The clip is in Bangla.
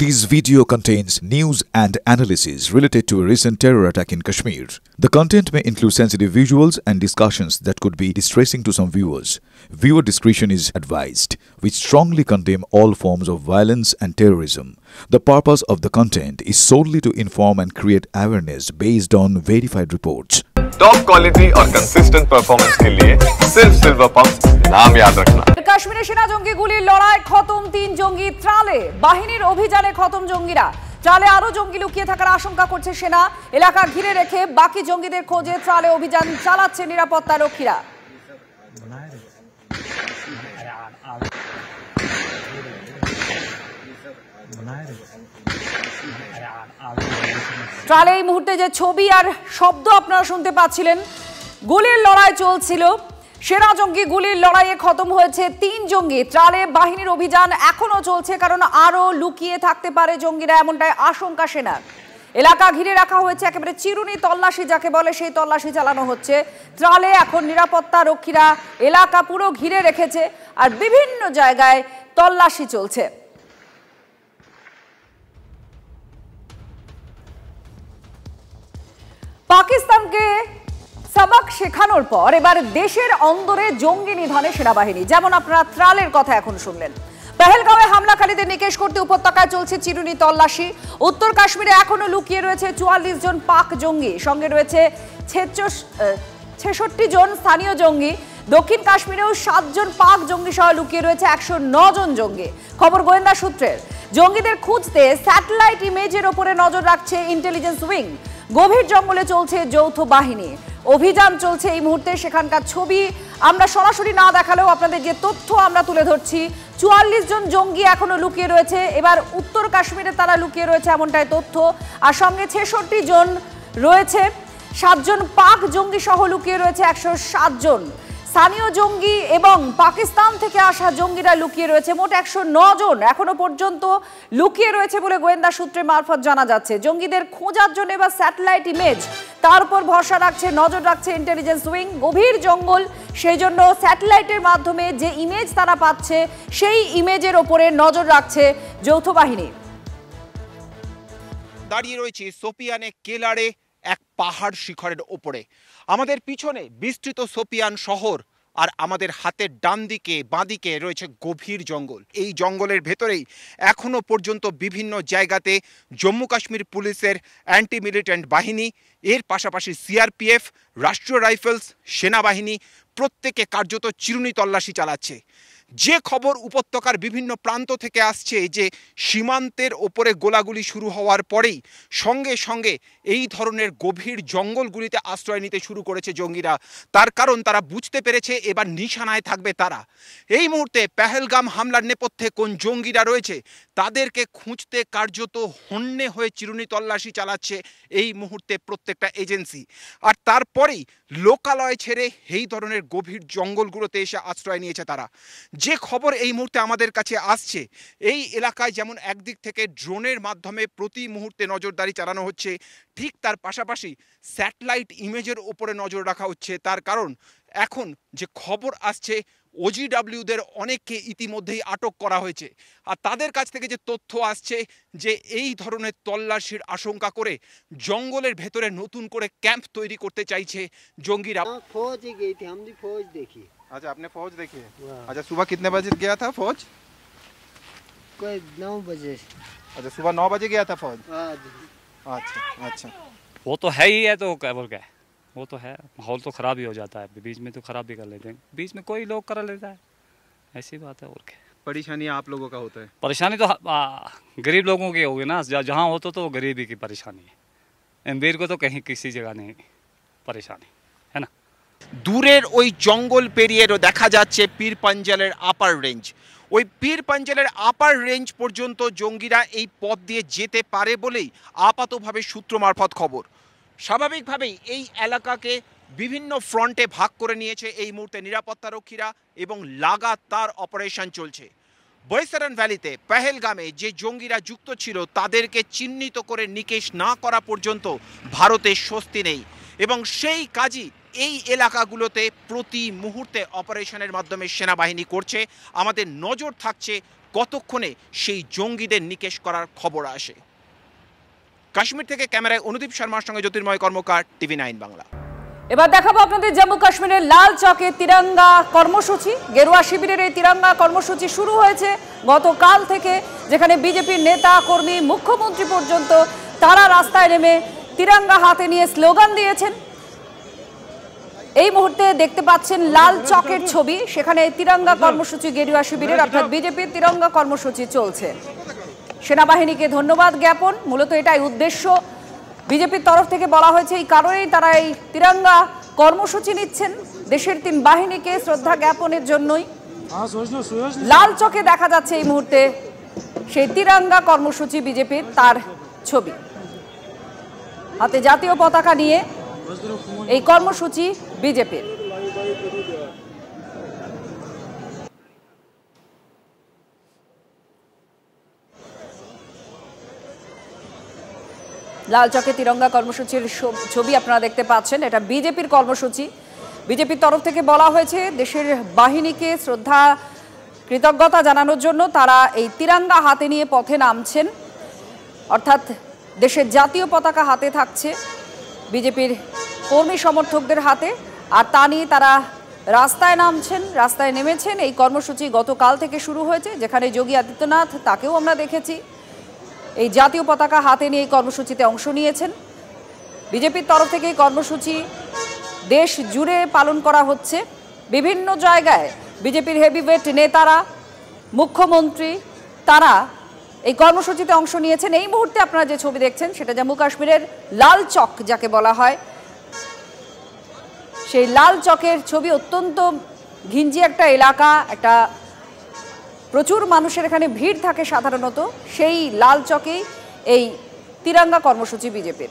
This video contains news and analysis related to a recent terror attack in Kashmir. The content may include sensitive visuals and discussions that could be distressing to some viewers. Viewer discretion is advised. We strongly condemn all forms of violence and terrorism. The purpose of the content is solely to inform and create awareness based on verified reports. Top quality और कंसिस्टेंट परफॉर्मेंस के लिए सिर्फ सिल्वर पंप नाम याद रखना। কাশ্মীরে সেনা জঙ্গি গুলির লড়াই খতম 3 জঙ্গি ত্রালে বাহিনীর অভিযানে খতম জঙ্গিরা ত্রালে আরো জঙ্গি লুকিয়ে থাকার আশঙ্কা করছে সেনা এলাকা ঘিরে রেখে বাকি জঙ্গিদের খোঁজে ত্রালে অভিযান চালাচ্ছে নিরাপত্তা রক্ষীরা। ত্রালে এই মুহূর্তে যে ছবি আর শব্দ আপনারা শুনতে পাচ্ছিলেন গুলির লড়াই চলছিল সেনা জঙ্গি গুলির লড়াইয়ে খতম হয়েছে 3 জঙ্গি ত্রালে বাহিনীর অভিযান এখনো চলছে কারণ আরো লুকিয়ে থাকতে পারে জঙ্গিরা এমনটাই আশঙ্কা সেনার এলাকা ঘিরে রাখা হয়েছে একেবারে চিরুনি তল্লাশি যাকে বলে সেই তল্লাশি চালানো হচ্ছে ত্রালে এখন নিরাপত্তা রক্ষীরা এলাকা পুরো ঘিরে রেখেছে আর বিভিন্ন জায়গায় তল্লাশি চলছে। পাকিস্তানকে সবক শেখানোর পর এবার দেশের অন্দরে জঙ্গি নিধনে সেনাবাহিনী যেমন আপনারা ত্রালের কথা এখন শুনলেন পেহেলগাঁওয়ে হামলাকারীদের নিকেশ করতে উপত্যকায় চলছে চিরুনি তল্লাশি উত্তর কাশ্মীরে এখনো লুকিয়ে রয়েছে 44 জন পাক জঙ্গি সঙ্গে রয়েছে 66 জন স্থানীয় জঙ্গি দক্ষিণ কাশ্মীরেও 7 জন পাক জঙ্গি সহ লুকিয়ে রয়েছে 109 জন জঙ্গি খবর গোয়েন্দা সূত্রের জঙ্গিদের খুঁজতে স্যাটেলাইট ইমেজের উপরে নজর রাখছে ইন্টেলিজেন্স উইং গভীর জঙ্গলে চলছে যৌথ বাহিনী অভিযান চলছে এই মুহূর্তে সেখানকার ছবি আমরা সরাসরি না দেখালেও আপনাদের যে তথ্য আমরা তুলে ধরছি 44 জন জঙ্গি এখনো লুকিয়ে রয়েছে এবার উত্তর কাশ্মীরে তারা লুকিয়ে রয়েছে এমনটাই তথ্য আর সঙ্গে 66 জন রয়েছে 7 জন পাক জঙ্গি সহ লুকিয়ে রয়েছে 107 জন স্থানীয় জঙ্গি এবং পাকিস্তান থেকে আসা জঙ্গিরা লুকিয়ে রয়েছে মোট 109 জন এখনো পর্যন্ত লুকিয়ে রয়েছে বলে গোয়েন্দা সূত্রে মারফত জানা যাচ্ছে জঙ্গিদের খোঁজার জন্য এবার স্যাটেলাইট ইমেজ তার উপর ভরসা রাখছে নজর রাখছে ইন্টেলিজেন্স উইং গভীর জঙ্গল সেই জন্য স্যাটেলাইটের মাধ্যমে যে ইমেজ তারা পাচ্ছে সেই ইমেজের উপরে নজর রাখছে যৌথ বাহিনী। দাঁড়িয়ে রয়েছে সোপিয়ানে কেলারে এক পাহাড় শিখরের উপরে আমাদের পিছনে বিস্তৃত সোপিয়ান শহর আর আমাদের হাতের ডান দিকে বাঁদিকে রয়েছে গভীর জঙ্গল এই জঙ্গলের ভেতরেই এখনো পর্যন্ত বিভিন্ন জায়গাতে জম্মু কাশ্মীর পুলিশের অ্যান্টি মিলিটেন্ট বাহিনী এর পাশাপাশি সিআরপিএফ রাষ্ট্রীয় রাইফেলস সেনাবাহিনী প্রত্যেকে কার্যত চিরুনি তল্লাশি চালাচ্ছে যে খবর উপত্যকার বিভিন্ন প্রান্ত থেকে আসছে যে সীমান্তের ওপরে গোলাগুলি শুরু হওয়ার পরেই সঙ্গে সঙ্গে এই ধরনের গভীর জঙ্গলগুলিতে আশ্রয় নিতে শুরু করেছে জঙ্গিরা তার কারণ তারা বুঝতে পেরেছে এবার নিশানায় থাকবে তারা এই মুহূর্তে পেহেলগাম হামলার নেপথ্যে কোন জঙ্গিরা রয়েছে তাদেরকে খুঁজতে কার্যত হন্যে হয়ে চিরুনি তল্লাশি চালাচ্ছে এই মুহূর্তে প্রত্যেকটা এজেন্সি আর তারপরেই লোকালয় ছেড়ে এই ধরনের গভীর জঙ্গলগুলোতে এসে আশ্রয় নিয়েছে তারা যে খবর এই মুহূর্তে আমাদের কাছে আসছে এই এলাকায় যেমন একদিক থেকে ড্রোনের মাধ্যমে প্রতি মুহূর্তে নজরদারি চালানো হচ্ছে ঠিক তার পাশাপাশি স্যাটেলাইট ইমেজের উপরে নজর রাখা হচ্ছে তার কারণ এখন যে খবর আসছে ওজিডব্লিউদের অনেককে ইতিমধ্যেই আটক করা হয়েছে আর তাদের কাছ থেকে যে তথ্য আসছে যে এই ধরনের তল্লাশির আশঙ্কা করে জঙ্গলের ভেতরে নতুন করে ক্যাম্প তৈরি করতে চাইছে জঙ্গিরা। फौज गई थी हमने फौज देखी। अच्छा आपने फौज देखी है? अच्छा सुबह कितने बजे गया था फौज? कोई 9 बजे। अच्छा सुबह 9 बजे गया था फौज? अच्छा अच्छा वो तो है ही है तो क्या बोल क्या वो तो है माहौल तो ख़राब ही हो जाता है बीच में तो ख़राब भी कर लेते हैं बीच में कोई लोग कर लेता है ऐसी बात है और क्या परेशानी आप लोगों का होता है? परेशानी तो गरीब लोगों की होगी ना जहाँ हो तो गरीबी की परेशानी है अमीर को तो कहीं किसी जगह नहीं परेशानी है ना। দূরের ওই জঙ্গল পেরিয়ে দেখা যাচ্ছে পীর পাঞ্জালের আপার রেঞ্জ ওই পীর পাঞ্জালের আপার রেঞ্জ পর্যন্ত জঙ্গিরা এই পথ দিয়ে যেতে পারে বলেই আপাতভাবে সূত্র মারফত খবর স্বাভাবিকভাবেই এই এলাকাকে বিভিন্ন ফ্রন্টে ভাগ করে নিয়েছে এই মুহূর্তে নিরাপত্তারক্ষীরা এবং লাগাতার অপারেশন চলছে বৈসারান ভ্যালিতে পেহেলগামে যে জঙ্গিরা যুক্ত ছিল তাদেরকে চিহ্নিত করে নিকেশ না করা পর্যন্ত ভারতের স্বস্তি নেই এবং সেই কাজই এই এলাকাগুলোতে প্রতি মুহূর্তে অপারেশনের মাধ্যমে সেনাবাহিনী করছে আমাদের নজর থাকছে কতক্ষণে সেই জঙ্গিদের নিকেশ করার খবর আসে। কাশ্মীর থেকে ক্যামেরায় অনুদীপ শর্মার সঙ্গে জ্যোতির্ময় কর্মকার, TV9 বাংলা। এবার দেখাবো আপনাদের জম্মু কাশ্মীরের লাল চকে তিরঙ্গা কর্মসূচি। গেরুয়া শিবিরের এই তিরঙ্গা কর্মসূচি শুরু হয়েছে গতকাল থেকে, যেখানে বিজেপির নেতা কর্মী মুখ্যমন্ত্রী পর্যন্ত তারা রাস্তায় নেমে তিরঙ্গা হাতে নিয়ে স্লোগান দিয়েছেন। এই মুহূর্তে দেখতে পাচ্ছেন লাল চকের ছবি, সেখানে তিরঙ্গা কর্মসূচি গেরুয়া শিবিরের অর্থাৎ বিজেপির তিরঙ্গা কর্মসূচি চলছে। সেনাবাহিনীকে ধন্যবাদ জ্ঞাপন, মূলত এটাই উদ্দেশ্য। বিজেপির তরফ থেকে বলা হয়েছে এই কারণেই তারা এই তিরঙ্গা কর্মসূচি নিচ্ছেন, দেশের 3 বাহিনীকে শ্রদ্ধা জ্ঞাপনের জন্যই। লাল চকে দেখা যাচ্ছে এই মুহূর্তে সেই তিরঙ্গা কর্মসূচি বিজেপির, তার ছবি হাতে জাতীয় পতাকা নিয়ে এই কর্মসূচি বিজেপির। লাল চকে তিরঙ্গা কর্মসূচির ছবি আপনারা দেখতে পাচ্ছেন, এটা বিজেপির কর্মসূচি। বিজেপির তরফ থেকে বলা হয়েছে দেশের বাহিনীকে শ্রদ্ধা কৃতজ্ঞতা জানানোর জন্য তারা এই তিরঙ্গা হাতে নিয়ে পথে নামছেন, অর্থাৎ দেশের জাতীয় পতাকা হাতে থাকছে বিজেপির কর্মী সমর্থকদের হাতে, আর তা নিয়ে তারা রাস্তায় নেমেছেন। এই কর্মসূচি গতকাল থেকে শুরু হয়েছে, যেখানে যোগী আদিত্যনাথ তাকেও আমরা দেখেছি এই জাতীয় পতাকা হাতে নিয়ে এই কর্মসূচিতে অংশ নিয়েছেন। বিজেপির তরফ থেকে এই কর্মসূচি দেশ জুড়ে পালন করা হচ্ছে। বিভিন্ন জায়গায় বিজেপির হেভিওয়েট নেতারা, মুখ্যমন্ত্রী, তারা এই কর্মসূচিতে অংশ নিয়েছেন। এই মুহূর্তে আপনারা যে ছবি দেখছেন সেটা জম্মু কাশ্মীরের লাল চক যাকে বলা হয়, সেই লাল চকের ছবি। অত্যন্ত ঘিঞ্জি একটা এলাকা, একটা প্রচুর মানুষের এখানে ভিড় থাকে সাধারণত, সেই লাল চকেই এই তিরঙ্গা কর্মসূচি বিজেপির।